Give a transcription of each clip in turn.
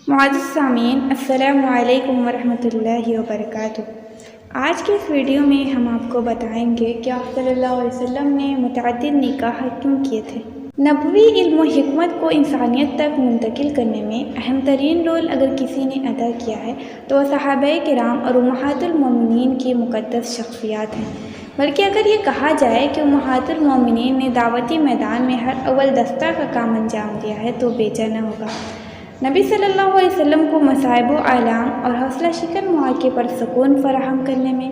معزز سامعین، السلام علیکم ورحمۃ اللہ وبرکاتہ۔ آج کے اس ویڈیو میں ہم آپ کو بتائیں گے کہ آپ صلی اللہ علیہ وسلم نے متعدد نکاح کیوں کیے تھے۔ نبوی علم و حکمت کو انسانیت تک منتقل کرنے میں اہم ترین رول اگر کسی نے ادا کیا ہے تو وہ صحابہ کرام اور امہات المومنین کی مقدس شخصیات ہیں۔ بلکہ اگر یہ کہا جائے کہ امہات المومنین نے دعوتی میدان میں ہر اول دستہ کا کام انجام دیا ہے تو بیجا نہ ہوگا۔ نبی صلی اللہ علیہ وسلم کو مصائب و آلام اور حوصلہ شکن مواقع پر سکون فراہم کرنے میں،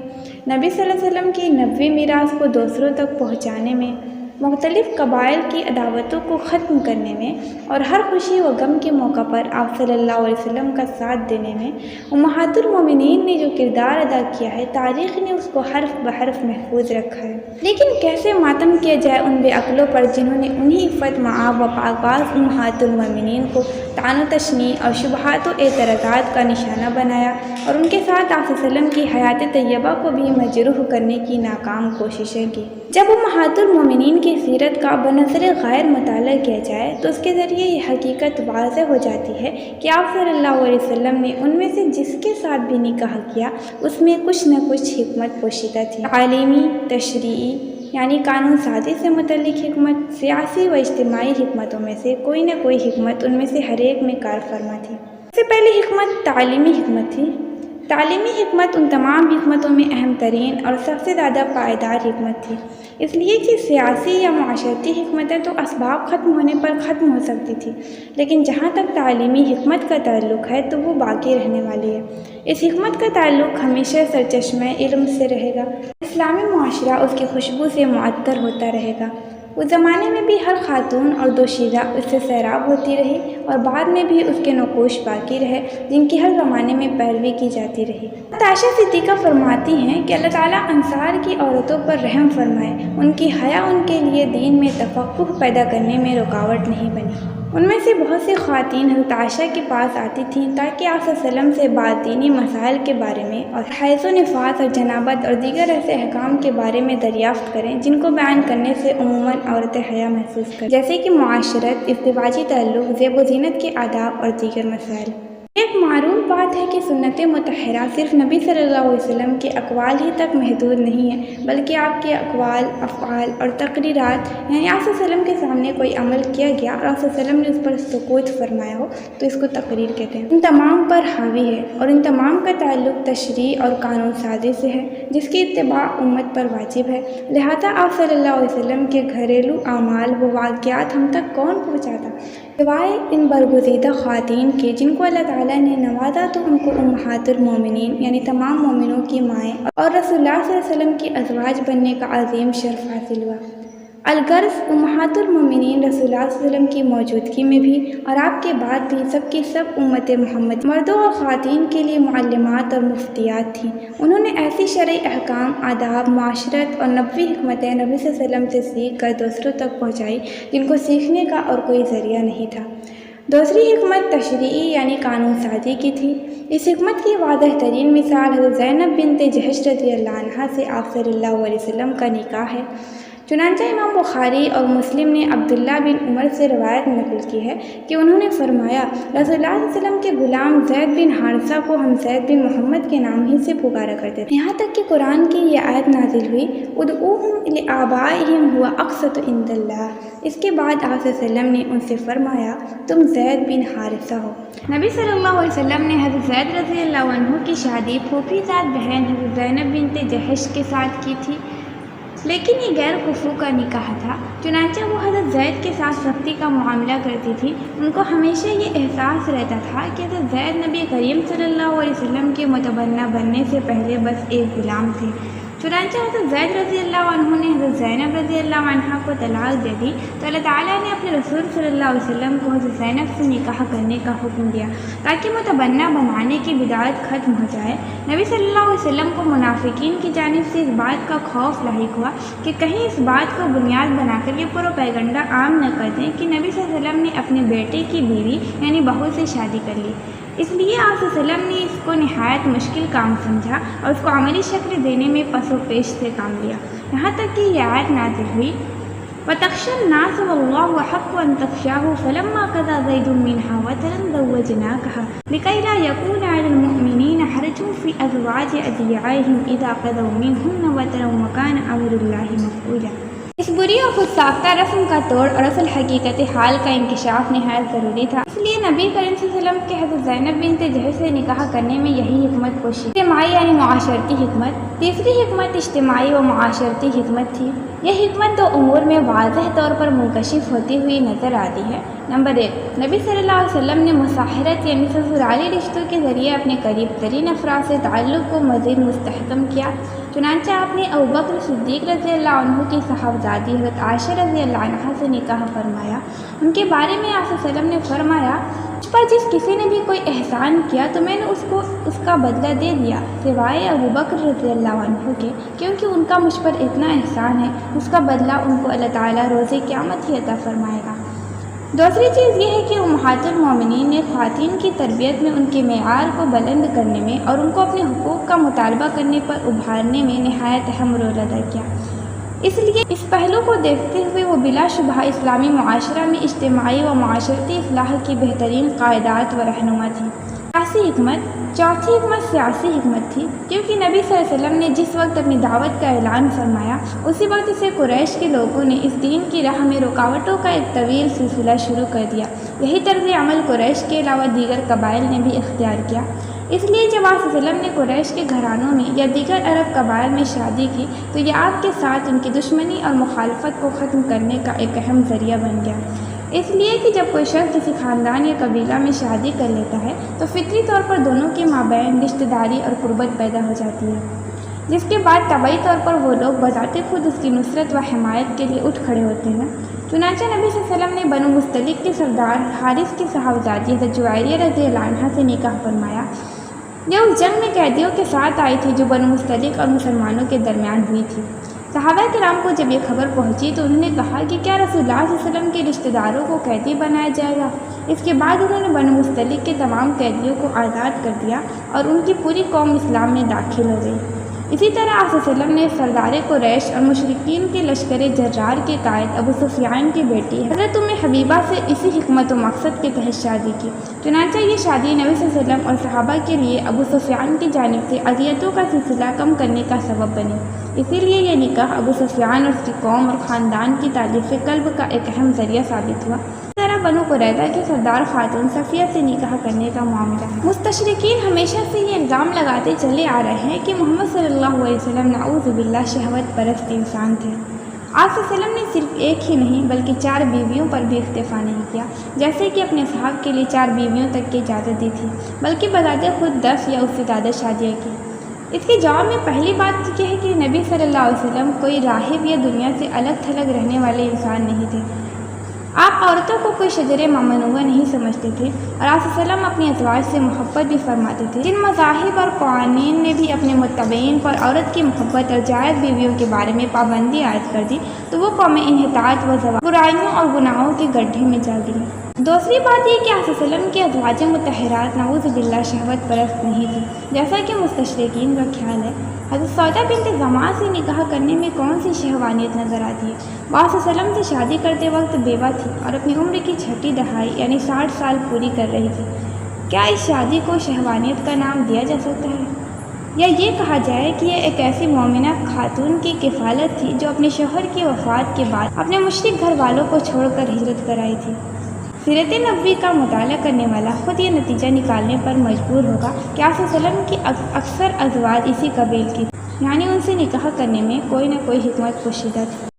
نبی صلی اللہ علیہ وسلم کی نبوی میراث کو دوسروں تک پہنچانے میں، مختلف قبائل کی عداوتوں کو ختم کرنے میں اور ہر خوشی و غم کے موقع پر آپ صلی اللہ علیہ وسلم کا ساتھ دینے میں امہات المومنین نے جو کردار ادا کیا ہے، تاریخ نے اس کو حرف بحرف محفوظ رکھا ہے۔ لیکن کیسے ماتم کیا جائے ان بے عقلوں پر جنہوں نے انہی عفت معاب و پاکباز امہات المومنین کو طعن و تشنیع اور شبہات و اعتراضات کا نشانہ بنایا اور ان کے ساتھ آپ صلی اللہ علیہ وسلم کی حیات طیبہ کو بھی مجروح کرنے کی ناکام کوششیں کی۔ جب امہات المومنین کی سیرت کا بنظر غیر مطالعہ کیا جائے تو اس کے ذریعے یہ حقیقت واضح ہو جاتی ہے کہ آپ صلی اللہ علیہ وسلم نے ان میں سے جس کے ساتھ بھی نکاح کیا اس میں کچھ نہ کچھ حکمت پوشیدہ تھی۔ تعلیمی، تشریعی یعنی قانون سازی سے متعلق حکمت، سیاسی و اجتماعی حکمتوں میں سے کوئی نہ کوئی حکمت ان میں سے ہر ایک میں کار فرما تھی۔ سب سے پہلی حکمت تعلیمی حکمت تھی۔ تعلیمی حکمت ان تمام حکمتوں میں اہم ترین اور سب سے زیادہ پائیدار حکمت تھی، اس لیے کہ سیاسی یا معاشرتی حکمتیں تو اسباب ختم ہونے پر ختم ہو سکتی تھی، لیکن جہاں تک تعلیمی حکمت کا تعلق ہے تو وہ باقی رہنے والی ہے۔ اس حکمت کا تعلق ہمیشہ سرچشمہ علم سے رہے گا۔ اسلامی معاشرہ اس کی خوشبو سے معطر ہوتا رہے گا۔ اس زمانے میں بھی ہر خاتون اور دوشیزہ اس سے سیراب ہوتی رہی اور بعد میں بھی اس کے نقوش باقی رہے جن کی ہر زمانے میں پیروی کی جاتی رہی۔ عائشہ صدیقہ فرماتی ہیں کہ اللہ تعالیٰ انصار کی عورتوں پر رحم فرمائے، ان کی حیا ان کے لیے دین میں تفقہ پیدا کرنے میں رکاوٹ نہیں بنی۔ ان میں سے بہت سی خواتین حضرت عائشہ کے پاس آتی تھیں تاکہ آپ صلی اللہ علیہ وسلم سے باطینی مسائل کے بارے میں اور حیض و نفاس اور جنابت اور دیگر ایسے احکام کے بارے میں دریافت کریں جن کو بیان کرنے سے عموماً عورتیں حیا محسوس کریں، جیسے کہ معاشرت، ازدواجی تعلق، زیب و زینت کے آداب اور دیگر مسائل۔ ایک معروف بات ہے کہ سنت مطہرہ صرف نبی صلی اللہ علیہ وسلم کے اقوال ہی تک محدود نہیں ہے، بلکہ آپ کے اقوال، افعال اور تقریرات، یعنی آپ صلی اللہ علیہ وسلم کے سامنے کوئی عمل کیا گیا اور آپ صلی اللہ علیہ وسلم نے اس پر سکوت فرمایا ہو تو اس کو تقریر کہتے ہیں، ان تمام پر حاوی ہے اور ان تمام کا تعلق تشریع اور قانون سازی سے ہے جس کی اتباع امت پر واجب ہے۔ لہذا آپ صلی اللہ علیہ وسلم کے گھریلو اعمال و واقعات ہم تک کون پہنچاتا؟ سوائے ان برگزیدہ خواتین کے جن کو اللہ تعالیٰ نے نوازا تو ان کو امہات المومنین یعنی تمام مومنوں کی مائیں اور رسول اللہ صلی اللہ علیہ وسلم کی ازواج بننے کا عظیم شرف حاصل ہوا۔ الغرض امہات المومنین رسول اللہ صلی اللہ علیہ وسلم کی موجودگی میں بھی اور آپ کے بعد بھی سب کی سب امت محمد مردوں اور خواتین کے لیے معلمات اور مفتیات تھیں۔ انہوں نے ایسی شرعی احکام، آداب، معاشرت اور نبوی حکمتیں نبی صلی اللہ علیہ وسلم سے سیکھ کر دوسروں تک پہنچائی جن کو سیکھنے کا اور کوئی ذریعہ نہیں تھا۔ دوسری حکمت تشریعی یعنی قانون سازی کی تھی۔ اس حکمت کی واضح ترین مثال حضرت زینب بنت جحش رضی اللہ عنہا سے آپ صلی اللہ علیہ وسلم کا نکاح ہے۔ چنانچہ امام بخاری اور مسلم نے عبداللہ بن عمر سے روایت نقل کی ہے کہ انہوں نے فرمایا، رسول اللہ صلی اللہ علیہ وسلم کے غلام زید بن حارثہ کو ہم زید بن محمد کے نام ہی سے پکارا کرتے تھے، یہاں تک کہ قرآن کی یہ آیت نازل ہوئی، ادعوہم لآبائہم ہوا اقسط عند اللہ۔ اس کے بعد آپ صلی اللہ علیہ وسلم نے ان سے فرمایا، تم زید بن حارثہ ہو۔ نبی صلی اللہ علیہ وسلم نے حضرت زید رضی اللہ عنہ کی شادی پھوپھی زاد بہن حضرت زینب بنت جحش کے ساتھ کی تھی، لیکن یہ غیر کفو کا نکاح تھا، چنانچہ وہ حضرت زید کے ساتھ سختی کا معاملہ کرتی تھی۔ ان کو ہمیشہ یہ احساس رہتا تھا کہ حضرت زید نبی کریم صلی اللہ علیہ وسلم کے متبنہ بننے سے پہلے بس ایک غلام تھے۔ چنانچہ حضرت زید رضی اللہ عنہ نے حضرت زینب رضی اللہ عنہ کو طلاق دے دی تو اللہ تعالیٰ نے اپنے رسول صلی اللہ علیہ وسلم کو حضرت زینب سے نکاح کرنے کا حکم دیا تاکہ متبنہ بنانے کی بدعت ختم ہو جائے۔ نبی صلی اللہ علیہ وسلم کو منافقین کی جانب سے اس بات کا خوف لاحق ہوا کہ کہیں اس بات کو بنیاد بنا کر یہ پروپیگنڈا عام نہ کر دیں کہ نبی صلی اللہ علیہ وسلم نے اپنے بیٹے کی بیوی یعنی بہو سے شادی کر لی۔ اس لیے آپ صلی اللہ علیہ وسلم نے اس کو نہایت مشکل کام سمجھا اور اس کو عملی شکل دینے میں پس و پیش سے کام لیا، یہاں تک کہ یہ آیت نازل ہوئی، وَتَخْشَى النَّاسَ وَاللَّهُ أَحَقُّ أَن تَخْشَاهُ فَلَمَّا قَضَىٰ زَيْدٌ مِّنْهَا وَطَرًا زَوَّجْنَاكَهَا لِكَيْ لَا يَكُونَ عَلَى الْمُؤْمِنِينَ حَرَجٌ فِي أَزْوَاجِ أَدْعِيَائِهِمْ إِذَا قَضَوْا مِنْهُنَّ وَطَرًا وَكَانَ أَمْرُ اللَّهِ مَفْعُولًا۔ اس بری اور خود ساختہ رسم کا توڑ اور اصل حقیقت حال کا انکشاف نہایت ضروری تھا، اس لیے نبی کریم صلی اللہ علیہ وسلم کے حضرت زینب بنت جحش سے نکاح کرنے میں یہی حکمت پوشی اجتماعی یعنی معاشرتی حکمت۔ تیسری حکمت اجتماعی و معاشرتی حکمت تھی۔ یہ حکمت دو امور میں واضح طور پر منکشف ہوتی ہوئی نظر آتی ہے۔ نمبر 1، نبی صلی اللہ علیہ وسلم نے مصاہرت یعنی سسرالی رشتوں کے ذریعے اپنے قریب ترین افراد سے تعلق کو مزید مستحکم کیا۔ چنانچہ آپ نے ابوبکر صدیق رضی اللہ عنہ کی صاحبزادی حضرت عائشہ رضی اللہ عنہا سے نکاح فرمایا۔ ان کے بارے میں آپ صلی اللہ علیہ وسلم نے فرمایا، مجھ پر جس کسی نے بھی کوئی احسان کیا تو میں نے اس کو اس کا بدلہ دے دیا، سوائے ابوبکر رضی اللہ عنہ کے، کیونکہ ان کا مجھ پر اتنا احسان ہے، اس کا بدلہ ان کو اللہ تعالیٰ روز قیامت ہی عطا فرمائے گا۔ دوسری چیز یہ ہے کہ امہات المومنین نے خواتین کی تربیت میں ان کے معیار کو بلند کرنے میں اور ان کو اپنے حقوق کا مطالبہ کرنے پر ابھارنے میں نہایت اہم رول ادا کیا۔ اس لیے اس پہلو کو دیکھتے ہوئے وہ بلا شبہ اسلامی معاشرہ میں اجتماعی و معاشرتی اصلاح کی بہترین قائدات و رہنما تھی۔ سیاسی حکمت۔ چوتھی حکمت سیاسی حکمت تھی، کیونکہ نبی صلی اللہ علیہ وسلم نے جس وقت اپنی دعوت کا اعلان فرمایا اسی وقت سے قریش کے لوگوں نے اس دین کی راہ میں رکاوٹوں کا ایک طویل سلسلہ شروع کر دیا۔ یہی طرز عمل قریش کے علاوہ دیگر قبائل نے بھی اختیار کیا۔ اس لیے جب آپ صلی اللہ علیہ وسلم نے قریش کے گھرانوں میں یا دیگر عرب قبائل میں شادی کی تو یہ آپ کے ساتھ ان کی دشمنی اور مخالفت کو ختم کرنے کا ایک اہم ذریعہ بن گیا۔ اس لیے کہ جب کوئی شخص کسی خاندان یا قبیلہ میں شادی کر لیتا ہے تو فطری طور پر دونوں کے مابین رشتہ داری اور قربت پیدا ہو جاتی ہے، جس کے بعد طبعی طور پر وہ لوگ بذات خود اس کی نصرت و حمایت کے لیے اٹھ کھڑے ہوتے ہیں۔ چنانچہ نبی صلی اللہ علیہ وسلم نے بنو مستلق کے سردار حارث کی صاحبزادی حضرت جویریہ رضی اللہ عنہا سے نکاح فرمایا۔ یہ اس جنگ میں قیدیوں کے ساتھ آئی تھی جو بنو مستلق اور مسلمانوں کے درمیان ہوئی تھی۔ صحابہ کرام کو جب یہ خبر پہنچی تو انہوں نے کہا کہ کیا رسول اللہ صلی اللہ علیہ وسلم کے رشتہ داروں کو قیدی بنایا جائے گا؟ اس کے بعد انہوں نے بنو مستلق کے تمام قیدیوں کو آزاد کر دیا اور ان کی پوری قوم اسلام میں داخل ہو گئی۔ اسی طرح آپ صلی اللہ علیہ وسلم نے سردار قریش اور مشرکین کے لشکر جرار کے قائد ابو سفیان کی بیٹی حضرت ام حبیبہ سے اسی حکمت و مقصد کے تحت شادی کی۔ چنانچہ یہ شادی نبی صلی اللہ علیہ وسلم اور صحابہ کے لیے ابو سفیان کی جانب سے اذیتوں کا سلسلہ کم کرنے کا سبب بنی۔ اسی لیے یہ نکاح ابو سفیان اور اس کی قوم اور خاندان کی تالیف قلب کا ایک اہم ذریعہ ثابت ہوا۔ اس طرح بنو قریظہ کے سردار خاتون صفیہ سے نکاح کرنے کا معاملہ ہے۔ مستشرقین ہمیشہ سے یہ الزام لگاتے چلے آ رہے ہیں کہ محمد صلی اللہ علیہ وسلم نعوذ باللہ شہوت پرست انسان تھے۔ آپ صلی اللہ علیہ وسلم نے صرف ایک ہی نہیں بلکہ 4 بیویوں پر بھی اکتفا نہیں کیا، جیسے کہ اپنے اصحاب کے لیے 4 بیویوں تک کی اجازت دی تھی، بلکہ بذات خود 10 یا اس سے زیادہ شادیاں کی۔ اس کے جواب میں پہلی بات یہ ہے کہ نبی صلی اللہ علیہ وسلم کوئی راہب یا دنیا سے الگ تھلگ رہنے والے انسان نہیں تھے۔ آپ عورتوں کو کوئی شجر ممنوعہ نہیں سمجھتے تھے اور آپ صلی اللہ علیہ وسلم اپنی ازواج سے محبت بھی فرماتے تھے۔ جن مذاہب اور قوانین نے بھی اپنے متبعین پر عورت کی محبت اور جائز بیویوں کے بارے میں پابندی عائد کر دی تو وہ قومیں انحطاط و زوال، برائیوں اور گناہوں کے گڈھے میں جا گریں۔ دوسری بات یہ کہ آپ صلی اللہ علیہ وسلم کی ازواج مطہرات نعوذ باللہ شہوت پرست نہیں تھی، جیسا کہ مستشرقین کا خیال ہے۔ حضرت سودا بنت زمعہ سے نکاح کرنے میں کون سی شہوانیت نظر آتی ہے؟ وہ آپ صلی اللہ علیہ وسلم سے شادی کرتے وقت بیوہ تھی اور اپنی عمر کی 6ٹھی دہائی یعنی 60 سال پوری کر رہی تھی۔ کیا اس شادی کو شہوانیت کا نام دیا جا سکتا ہے؟ یا یہ کہا جائے کہ یہ ایک ایسی مومنہ خاتون کی کفالت تھی جو اپنے شوہر کی وفات کے بعد اپنے مشرک گھر والوں کو چھوڑ کر ہجرت کر آئی تھی؟ سیرت نبوی کا مطالعہ کرنے والا خود یہ نتیجہ نکالنے پر مجبور ہوگا کہ آپ صلی اللہ علیہ وسلم کی اکثر ازواج اسی قبیل کی، یعنی ان سے نکاح کرنے میں کوئی نہ کوئی حکمت پوشیدہ تھی۔